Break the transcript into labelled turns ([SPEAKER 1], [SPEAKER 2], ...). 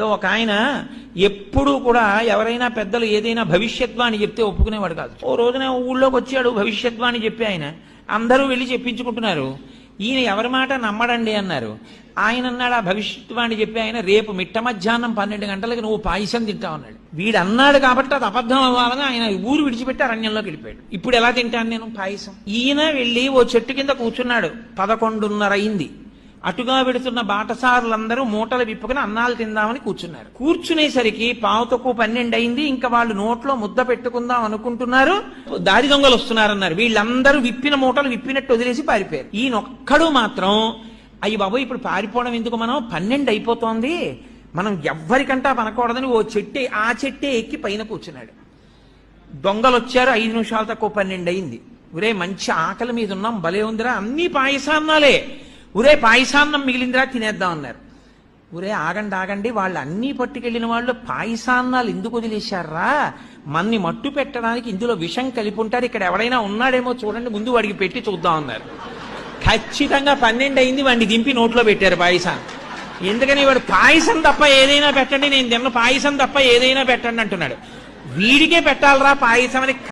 [SPEAKER 1] ఒక ఆయన ఎప్పుడు కూడా ఎవరైనా పెద్దలు ఏదైనా భవిష్యద్వాణి చెప్తే ఒప్పుకునేవాడు కాదు. ఓ రోజున ఊళ్ళోకి వచ్చాడు భవిష్యద్వాణి చెప్పి ఆయన. అందరూ వెళ్ళి చెప్పించుకుంటున్నారు. ఈయన ఎవరి మాట నమ్మడండి అన్నారు. ఆయన అన్నాడు, ఆ భవిష్యద్వాణి చెప్పి ఆయన, రేపు మిట్ట మధ్యాహ్నం 12 గంటలకి నువ్వు పాయసం తింటావు అన్నాడు. వీడు అన్నాడు కాబట్టి అది అబద్ధం అవ్వాలని ఆయన ఊరు విడిచిపెట్టి అరణ్యంలోకి వెళ్ళిపోయాడు. ఇప్పుడు ఎలా తింటాను నేను పాయసం? ఈయన వెళ్ళి ఓ చెట్టు కింద కూర్చున్నాడు. 11:30 అయింది. అటుగా వెడుతున్న బాటసారులందరూ మూటలు విప్పుకుని అన్నాలు తిందామని కూర్చున్నారు. కూర్చునేసరికి 11:12 అయింది. ఇంకా వాళ్ళు నోట్లో ముద్ద పెట్టుకుందాం అనుకుంటున్నారు. దారి దొంగలు వస్తున్నారన్నారు. వీళ్ళందరూ విప్పిన మూటలు విప్పినట్టు వదిలేసి పారిపోయారు. ఈయనొక్కడు మాత్రం, అయ్యి బాబు ఇప్పుడు పారిపోవడం ఎందుకు, మనం 12 అయిపోతోంది, మనం ఎవ్వరికంటా పనకూడదని ఓ చెట్టే, ఆ చెట్టే ఎక్కి పైన కూర్చున్నాడు. దొంగలు వచ్చారు. 5 నిమిషాలు తక్కువ 12 అయింది. ఒరే మంచి ఆకలి మీద ఉన్నాం, భలే ఉందిరా, అన్ని పాయసాన్నాలే, ఒరే పాయసాన్నం మిగిలిందిరా తినేద్దాం అన్నారు. ఒరే ఆగండి ఆగండి, వాళ్ళు అన్నీ పట్టుకెళ్ళిన వాళ్ళు పాయసాన్నాలు ఎందుకు వదిలేశారా? మన్ని మట్టు పెట్టడానికి ఇందులో విషం కలిపి ఉంటారు, ఇక్కడ ఎవడైనా ఉన్నాడేమో చూడండి, ముందు వాడికి పెట్టి చూద్దాం అన్నారు. ఖచ్చితంగా 12 అయింది. వాడిని దింపి నోట్లో పెట్టారు పాయసాన్ని. ఎందుకని వాడు పాయసం తప్ప ఏదైనా పెట్టండి, నేను తిన్న పాయసం తప్ప ఏదైనా పెట్టండి అంటున్నాడు. వీడికే పెట్టాలరా పాయసం అని